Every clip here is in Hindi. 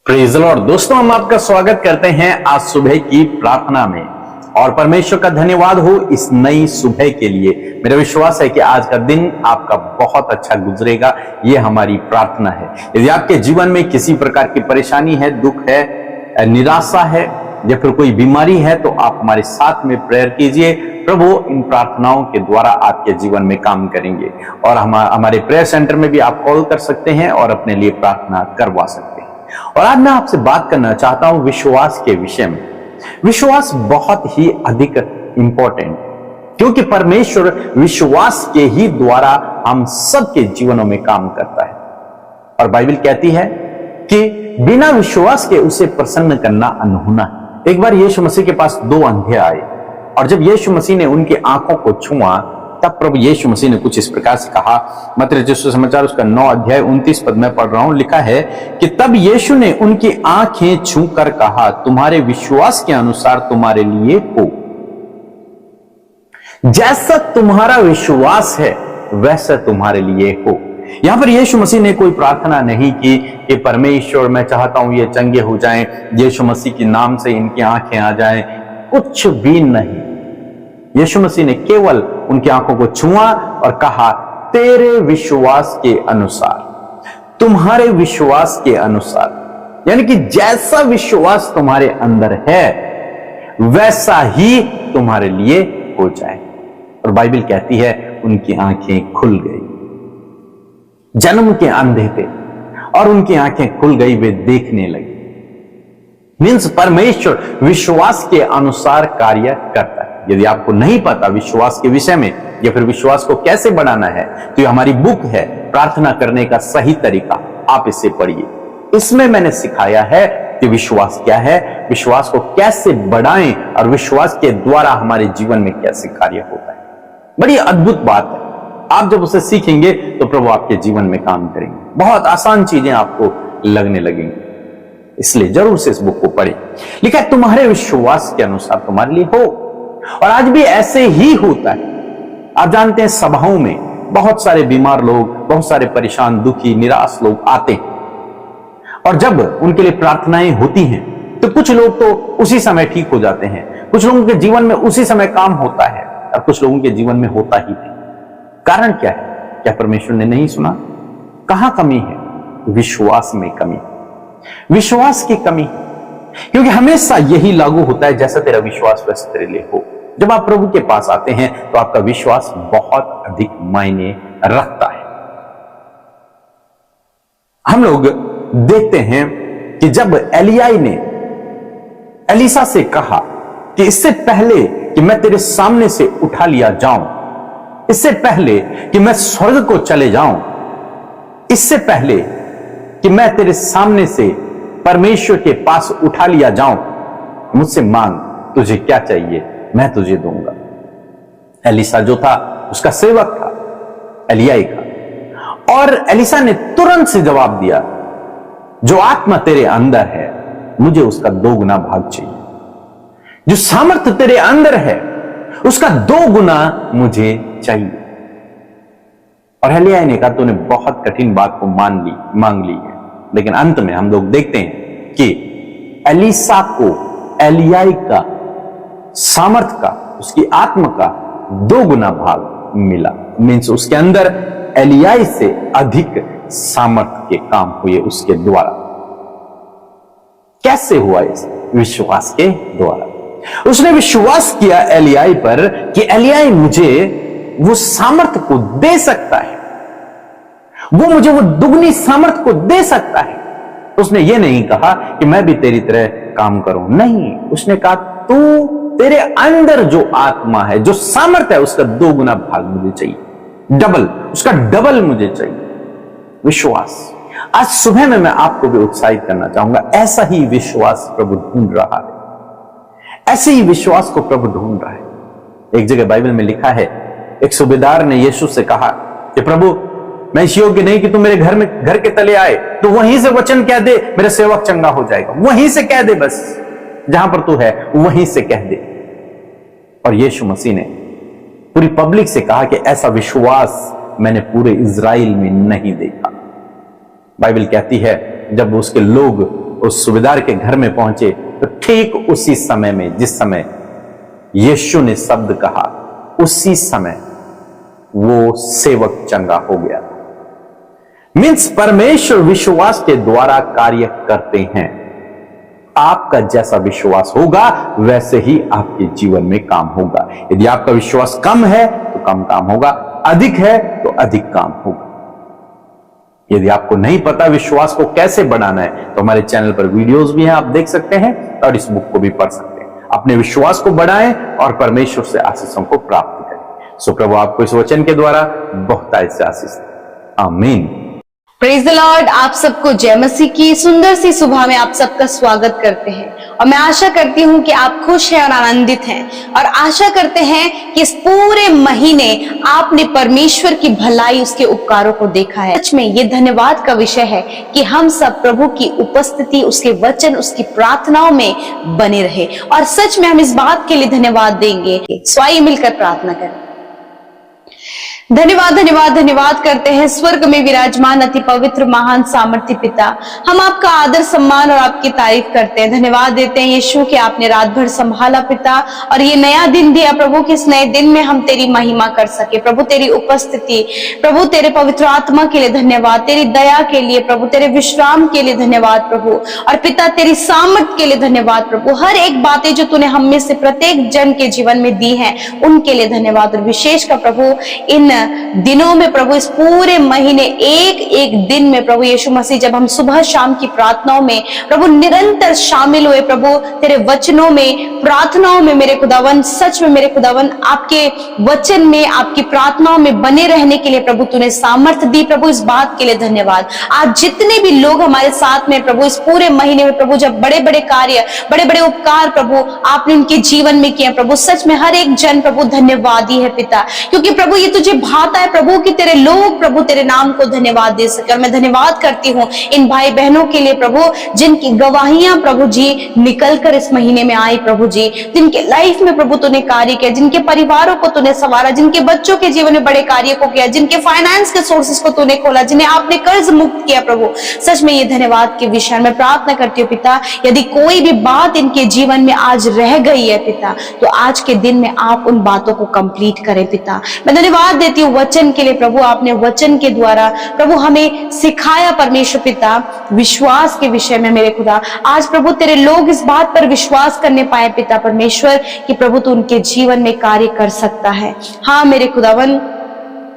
Praise the Lord. दोस्तों, हम आपका स्वागत करते हैं आज सुबह की प्रार्थना में और परमेश्वर का धन्यवाद हो इस नई सुबह के लिए। मेरा विश्वास है कि आज का दिन आपका बहुत अच्छा गुजरेगा, ये हमारी प्रार्थना है। यदि आपके जीवन में किसी प्रकार की परेशानी है, दुख है, निराशा है या फिर कोई बीमारी है, तो आप हमारे साथ में प्रेयर कीजिए। प्रभु इन प्रार्थनाओं के द्वारा आपके जीवन में काम करेंगे और हमारे प्रेयर सेंटर में भी आप कॉल कर सकते हैं और अपने लिए प्रार्थना करवा सकते हैं। और आज मैं आपसे बात करना चाहता हूं विश्वास के विषय में। विश्वास बहुत ही अधिक इंपॉर्टेंट, क्योंकि परमेश्वर विश्वास के ही द्वारा हम सबके जीवनों में काम करता है। और बाइबल कहती है कि बिना विश्वास के उसे प्रसन्न करना अनहोना है। एक बार यीशु मसीह के पास दो अंधे आए और जब यीशु मसीह ने उनकी आंखों को छुआ, तब प्रभु यीशु मसीह ने कुछ इस प्रकार से कहा। मत्ती रचित सुसमाचार उसका 9 अध्याय 29 पद में पढ़ रहा हूं, लिखा है कि तब यीशु ने उनकी आंखें छूकर कहा, तुम्हारे विश्वास के अनुसार तुम्हारे लिए हो। जैसा तुम्हारा विश्वास है वैसा तुम्हारे लिए हो। यहां पर यीशु मसीह ने कोई प्रार्थना नहीं की कि परमेश्वर मैं चाहता हूं ये चंगे हो जाएं, यीशु मसीह के नाम से इनकी आंखें आ जाएं, कुछ भी नहीं। यीशु मसीह ने केवल उनकी आंखों को छुआ और कहा, तेरे विश्वास के अनुसार, तुम्हारे विश्वास के अनुसार, यानी कि जैसा विश्वास तुम्हारे अंदर है वैसा ही तुम्हारे लिए हो जाए। और बाइबल कहती है उनकी आंखें खुल गई। जन्म के अंधे थे और उनकी आंखें खुल गई, वे देखने लगे। मीन्स परमेश्वर विश्वास के अनुसार कार्य करता है। यदि आपको नहीं पता विश्वास के विषय में या फिर विश्वास को कैसे बढ़ाना है, तो ये हमारी बुक है प्रार्थना करने का सही तरीका, आप इसे पढ़िए। इसमें मैंने सिखाया है कि विश्वास क्या है, विश्वास को कैसे बढ़ाएं और विश्वास के द्वारा हमारे जीवन में कैसे कार्य होता है। बड़ी अद्भुत बात है। आप जब उसे सीखेंगे तो प्रभु आपके जीवन में काम करेंगे। बहुत आसान चीजें आपको लगने लगेंगी, इसलिए जरूर से इस बुक को पढ़ें। लिखा है तुम्हारे विश्वास के अनुसार तुम्हारे लिए हो। और आज भी ऐसे ही होता है। आप जानते हैं सभाओं में बहुत सारे बीमार लोग, बहुत सारे परेशान, दुखी, निराश लोग आते हैं और जब उनके लिए प्रार्थनाएं होती हैं तो कुछ लोग तो उसी समय ठीक हो जाते हैं, कुछ लोगों के जीवन में उसी समय काम होता है और कुछ लोगों के जीवन में होता ही नहीं। कारण क्या है? क्या परमेश्वर ने नहीं सुना? कहां कमी है? विश्वास में कमी, विश्वास की कमी। क्योंकि हमेशा यही लागू होता है, जैसा तेरा विश्वास वैसा तेरे लिए हो। जब आप प्रभु के पास आते हैं तो आपका विश्वास बहुत अधिक मायने रखता है। हम लोग देखते हैं कि जब एलियाई ने एलीशा से कहा कि इससे पहले कि मैं तेरे सामने से उठा लिया जाऊं, इससे पहले कि मैं स्वर्ग को चले जाऊं, इससे पहले कि मैं तेरे सामने से परमेश्वर के पास उठा लिया जाऊं, मुझसे मांग, तुझे क्या चाहिए मैं तुझे दूंगा। एलीशा जो था उसका सेवक था, एलियाई का, और एलीशा ने तुरंत से जवाब दिया, जो आत्मा तेरे अंदर है मुझे उसका 2 गुना भाग चाहिए। जो सामर्थ्य तेरे अंदर है उसका 2 गुना मुझे चाहिए। और एलियाई ने कहा, तूने बहुत कठिन बात को मांग ली है। लेकिन अंत में हम लोग देखते हैं कि एलीशा को एलियाई का सामर्थ का, उसकी आत्मा का 2 गुना भाग मिला। मीन्स उसके अंदर एलियाई से अधिक सामर्थ के काम हुए उसके द्वारा। कैसे हुआ इस? विश्वास के द्वारा। उसने विश्वास किया एलियाई पर कि एलियाई मुझे वो सामर्थ को दे सकता है, वो मुझे वो दुगनी सामर्थ को दे सकता है। उसने ये नहीं कहा कि मैं भी तेरी तरह काम करूं, नहीं, उसने कहा तू, तेरे अंदर जो आत्मा है, जो सामर्थ है, उसका 2 गुना भाग मुझे चाहिए, डबल, उसका डबल मुझे चाहिए। विश्वास। आज सुबह में मैं आपको भी उत्साहित करना चाहूंगा, ऐसा ही विश्वास प्रभु ढूंढ रहा है, ऐसे ही विश्वास को प्रभु ढूंढ रहा है। एक जगह बाइबल में लिखा है, एक सूबेदार ने यीशु से कहा कि प्रभु मैं इस योग्य नहीं कि तुम मेरे घर के तले आए, तो वहीं से वचन कह दे, मेरा सेवक चंगा हो जाएगा। वहीं से कह दे, बस जहां पर तू है वहीं से कह दे। और यीशु मसीह ने पूरी पब्लिक से कहा कि ऐसा विश्वास मैंने पूरे इज़राइल में नहीं देखा। बाइबल कहती है जब उसके लोग उस सूबेदार के घर में पहुंचे तो ठीक उसी समय में, जिस समय यीशु ने शब्द कहा, उसी समय वो सेवक चंगा हो गया। मीन्स परमेश्वर विश्वास के द्वारा कार्य करते हैं। आपका जैसा विश्वास होगा वैसे ही आपके जीवन में काम होगा। यदि आपका विश्वास कम है तो कम काम होगा, अधिक है तो अधिक काम होगा। यदि आपको नहीं पता विश्वास को कैसे बढ़ाना है तो हमारे चैनल पर वीडियोस भी हैं, आप देख सकते हैं और इस बुक को भी पढ़ सकते हैं। अपने विश्वास को बढ़ाएं और परमेश्वर से आशीषों को प्राप्त करें। सो प्रभु आपको इस वचन के द्वारा बहुतायत से आशीष दे। आमीन। Praise the Lord. आप सबको जय मसीह की सुंदर सी सुबह में आप सबका स्वागत करते हैं और मैं आशा करती हूं कि आप खुश हैं और आनंदित हैं और आशा करते हैं कि इस पूरे महीने आपने परमेश्वर की भलाई, उसके उपकारों को देखा है। सच में ये धन्यवाद का विषय है कि हम सब प्रभु की उपस्थिति, उसके वचन, उसकी प्रार्थनाओं में बने रहे और सच में हम इस बात के लिए धन्यवाद देंगे। सो आइए मिलकर प्रार्थना करें। धन्यवाद धन्यवाद धन्यवाद करते हैं स्वर्ग में विराजमान अति पवित्र महान सामर्थ्य पिता, हम आपका आदर सम्मान और आपकी तारीफ करते हैं। धन्यवाद देते हैं यीशु कि आपने रात भर संभाला पिता और ये नया दिन दिया प्रभु कि इस नए दिन में हम तेरी महिमा कर सके। प्रभु तेरी उपस्थिति, प्रभु तेरे पवित्र आत्मा के लिए धन्यवाद, तेरी दया के लिए प्रभु, तेरे विश्राम के लिए धन्यवाद प्रभु और पिता तेरी सामर्थ के लिए धन्यवाद प्रभु। हर एक बातें जो तूने हम में से प्रत्येक जन के जीवन में दी है उनके लिए धन्यवाद और विशेष का प्रभु इन दिनों में प्रभु, इस पूरे महीने एक एक दिन में प्रभु यीशु मसीह जब हम सुबह शाम की प्रार्थनाओं में प्रभु निरंतर शामिल हुए प्रभु, तेरे वचनों में, प्रार्थनाओं में मेरे खुदावन, सच में मेरे खुदावन आपके वचन में, आपकी प्रार्थनाओं में बने रहने के लिए प्रभु तूने सामर्थ्य दी प्रभु, इस बात के लिए धन्यवाद। आज जितने भी लोग हमारे साथ में प्रभु इस पूरे महीने में प्रभु जब बड़े बड़े कार्य, बड़े बड़े उपकार प्रभु आपने उनके जीवन में किए प्रभु, सच में हर एक जन प्रभु धन्यवादी है पिता, क्योंकि प्रभु ये तुझे भाता है प्रभु कि तेरे लोग प्रभु तेरे नाम को धन्यवाद दे सके। और मैं धन्यवाद करती हूँ इन भाई बहनों के लिए प्रभु जिनकी गवाहियां प्रभु जी निकल कर इस महीने में आई प्रभु जी, जिनके लाइफ में प्रभु तूने कार्य किया, जिनके परिवारों को तूने संवारा, जिनके बच्चों के जीवन में बड़े कार्य को किया, जिनके फाइनेंस के सोर्सेस को तूने खोला, जिन्हें आपने कर्ज मुक्त किया प्रभु, सच में ये धन्यवाद के विषय में प्रार्थना करती हूँ पिता। यदि कोई भी बात इनके जीवन में आज रह गई है पिता तो आज के दिन में आप उन बातों को कंप्लीट करें पिता। मैं धन्यवाद देती हूँ वचन के लिए प्रभु, आपने वचन के द्वारा प्रभु हमें सिखाया परमेश्वर पिता विश्वास के विषय में मेरे खुदा। आज प्रभु तेरे लोग इस बात पर विश्वास करने पाए पिता परमेश्वर कि प्रभु तू उनके जीवन में कार्य कर सकता है। हाँ मेरे खुदावन,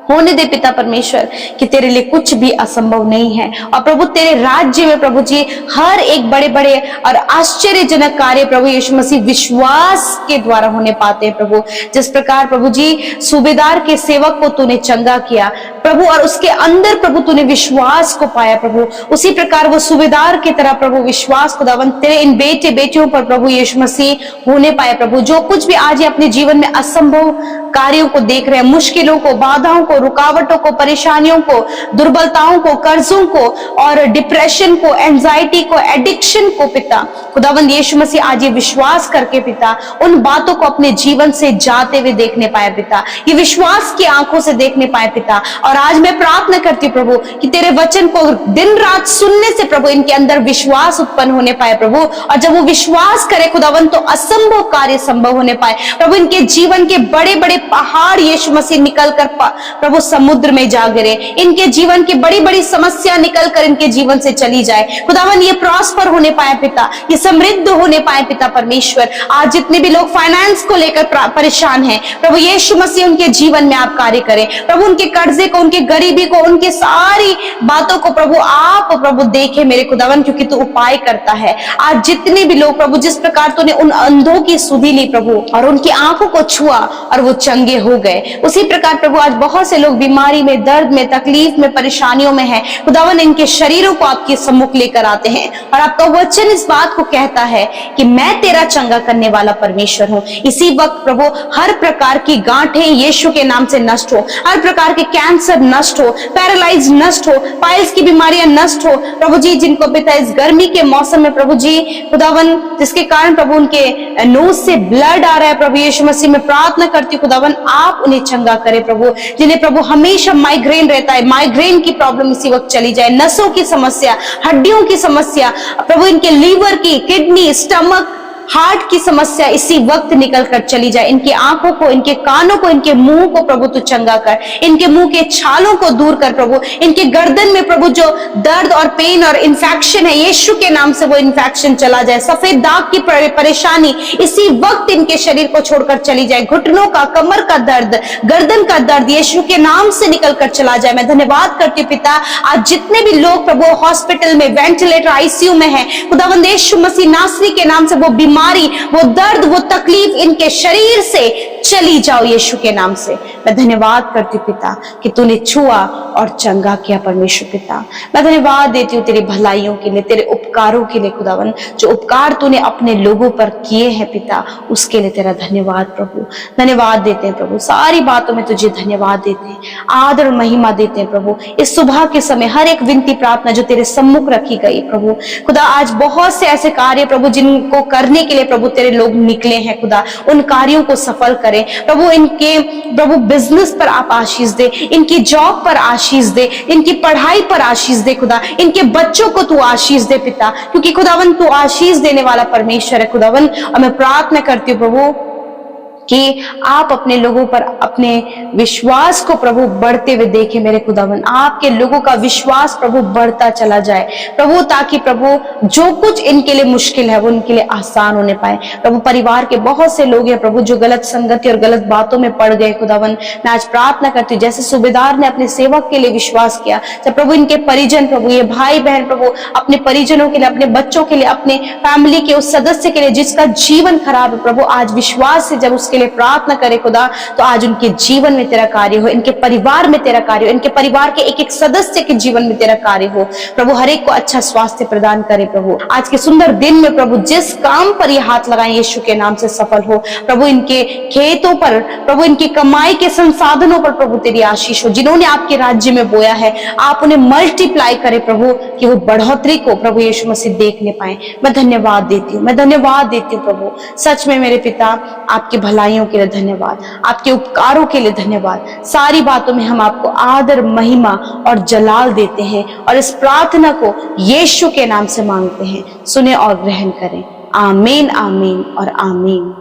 होने दे पिता परमेश्वर कि तेरे लिए कुछ भी असंभव नहीं है और प्रभु तेरे राज्य में प्रभु जी हर एक बड़े बड़े और आश्चर्यजनक कार्य प्रभु यीशु मसीह विश्वास के द्वारा होने पाते हैं प्रभु। जिस प्रकार प्रभु जी सूबेदार के सेवक को तूने चंगा किया प्रभु और उसके अंदर प्रभु तूने विश्वास को पाया प्रभु, उसी प्रकार वो सूबेदार की तरह प्रभु विश्वास खुदावन तेरे इन बेटे बेटियों पर प्रभु यीशु मसीह होने पाए प्रभु। जो कुछ भी आज ये अपने जीवन में असंभव कार्यों को देख रहे हैं, मुश्किलों को, बाधाओं को, रुकावटों को, परेशानियों को, दुर्बलताओं को, कर्जों को और डिप्रेशन को, एंजाइटी को, एडिक्शन को पिता खुदावंद यीशु मसीह आज ये विश्वास करके पिता उन बातों को अपने जीवन से जाते हुए देखने पाए पिता, ये विश्वास की आंखों से देखने पाए पिता। और आज मैं प्रार्थना करती हूँ प्रभु कि तेरे वचन को दिन रात सुनने से प्रभु इनके अंदर विश्वास उत्पन्न होने पाए प्रभु, और जब वो विश्वास करे खुदावंद तो असंभव कार्य संभव होने पाए प्रभु। इनके जीवन के बड़े बड़े पहाड़ यीशु मसीह निकल कर प्रभु समुद्र में जा गिरे, इनके जीवन की बड़ी बड़ी समस्या निकल कर इनके जीवन से चली जाए खुदावन, ये प्रॉस्पर होने पाए पिता, ये समृद्ध होने पाए पिता परमेश्वर। आज जितने भी लोग फाइनेंस को लेकर परेशान हैं प्रभु यीशु मसीह उनके जीवन में आप कार्य करें प्रभु, उनके कर्जे को, उनके गरीबी को, उनके सारी बातों को प्रभु आप प्रभु देखे मेरे खुदावन, क्योंकि तू उपाय करता है। आज जितने भी लोग प्रभु जिस प्रकार तूने उन अंधों की सुधि ली प्रभु और उनकी आंखों को छुआ और वो चंगे हो गए, उसी प्रकार प्रभु आज बहुत से लोग बीमारी में, दर्द में, तकलीफ में, परेशानियों में है खुदावन, इनके शरीरों को आपके सम्मुख लेकर आते हैं और आपका वचन इस बात को कहता है कि मैं तेरा चंगा करने वाला परमेश्वर हूँ। इसी वक्त प्रभु हर प्रकार की गांठें यीशु के नाम से नष्ट हो, हर प्रकार के कैंसर नष्ट हो, पैरालाइज नष्ट हो, पाइल्स की बीमारियां नष्ट हो प्रभु जी, जिनको पिता इस गर्मी के मौसम में प्रभु जी खुदावन जिसके कारण प्रभु उनके नोज से ब्लड आ रहा है प्रभु यीशु मसीह में प्रार्थना करती खुदावन खुदावन आप उन्हें चंगा करें प्रभु, जिन्हें प्रभु हमेशा माइग्रेन रहता है, माइग्रेन की प्रॉब्लम इसी वक्त चली जाए, नसों की समस्या, हड्डियों की समस्या प्रभु, इनके लीवर की, किडनी, स्टमक, हार्ट की समस्या इसी वक्त निकल कर चली जाए। इनकी आंखों को, इनके कानों को, इनके मुंह को प्रभु तू चंगा कर, इनके मुंह के छालों को दूर कर प्रभु, इनके गर्दन में प्रभु जो दर्द और पेन और इन्फेक्शन है, यीशु के नाम से वो इन्फेक्शन चला जाए। सफेद दाग की परेशानी इसी वक्त इनके शरीर को छोड़कर चली जाए। घुटनों का, कमर का दर्द, गर्दन का दर्द यीशु के नाम से निकल कर चला जाए। मैं धन्यवाद करती हूँ पिता, आज जितने भी लोग प्रभु हॉस्पिटल में, वेंटिलेटर, आईसीयू में है, खुदावंद यीशु मसीह नासरी के नाम से वो बीमारी, वो दर्द, वो तकलीफ इनके शरीर से चली जाओ यीशु के नाम से। मैं धन्यवाद करती हूँ पिता कि तूने छुआ और चंगा किया परमेश्वर पिता। मैं धन्यवाद देती हूँ तेरी भलाइयों के लिए, तेरे उपकारों के लिए खुदावन, जो उपकार तूने अपने लोगों पर किए हैं पिता, उसके लिए तेरा धन्यवाद प्रभु। धन्यवाद देते हैं प्रभु, सारी बातों में तुझे धन्यवाद देते हैं, आदर और महिमा देते हैं प्रभु। इस सुबह के समय हर एक विनती प्रार्थना जो तेरे सम्मुख रखी गई प्रभु खुदा, आज बहुत से ऐसे कार्य प्रभु जिनको करने के लिए प्रभु तेरे लोग निकले हैं खुदा, उन कार्यों को सफल करें प्रभु। इनके प्रभु बिजनेस पर आप आशीष दे, इनकी जॉब पर आशीष दे, इनकी पढ़ाई पर आशीष दे खुदा, इनके बच्चों को तू आशीष दे पिता, क्योंकि खुदावन तू आशीष देने वाला परमेश्वर है खुदावन। और मैं प्रार्थना करती हूँ प्रभु कि आप अपने लोगों पर अपने विश्वास को प्रभु बढ़ते हुए देखें मेरे खुदावन, आपके लोगों का विश्वास प्रभु बढ़ता चला जाए प्रभु, ताकि प्रभु जो कुछ इनके लिए मुश्किल है वो इनके लिए आसान होने पाए प्रभु। परिवार के बहुत से लोग हैं प्रभु जो गलत संगति और गलत बातों में पड़ गए खुदावन। मैं आज प्रार्थना करती हूँ जैसे सूबेदार ने अपने सेवक के लिए विश्वास किया, जब प्रभु इनके परिजन प्रभु, ये भाई बहन प्रभु अपने परिजनों के लिए, अपने बच्चों के लिए, अपने फैमिली के उस सदस्य के लिए जिसका जीवन खराब है प्रभु, आज विश्वास से जब उसके लिए प्रार्थना करे खुदा, तो आज उनके जीवन में तेरा कार्य हो, इनके परिवार में तेरा कार्य हो, इनके परिवार के एक एक सदस्य के जीवन में तेरा कार्य हो प्रभु। हर एक को अच्छा स्वास्थ्य प्रदान करे प्रभु। आज के सुंदर दिन में प्रभु जिस काम पर ये हाथ लगाए यीशु के नाम से सफल हो प्रभु। इनके खेतों पर प्रभु, इनकी कमाई के संसाधनों पर प्रभु तेरी आशीष हो। जिन्होंने आपके राज्य में बोया है आप उन्हें मल्टीप्लाई करे प्रभु, कि वो बढ़ोतरी को प्रभु यीशु मसीह देखने पाए। मैं धन्यवाद देती हूँ, मैं धन्यवाद देती हूँ प्रभु। सच में मेरे पिता आपकी भलाइयों के लिए धन्यवाद, आपके उपकारों के लिए धन्यवाद। सारी बातों में हम आपको आदर, महिमा और जलाल देते हैं और इस प्रार्थना को यीशु के नाम से मांगते हैं। सुने और ग्रहण करें। आमीन, आमीन और आमीन।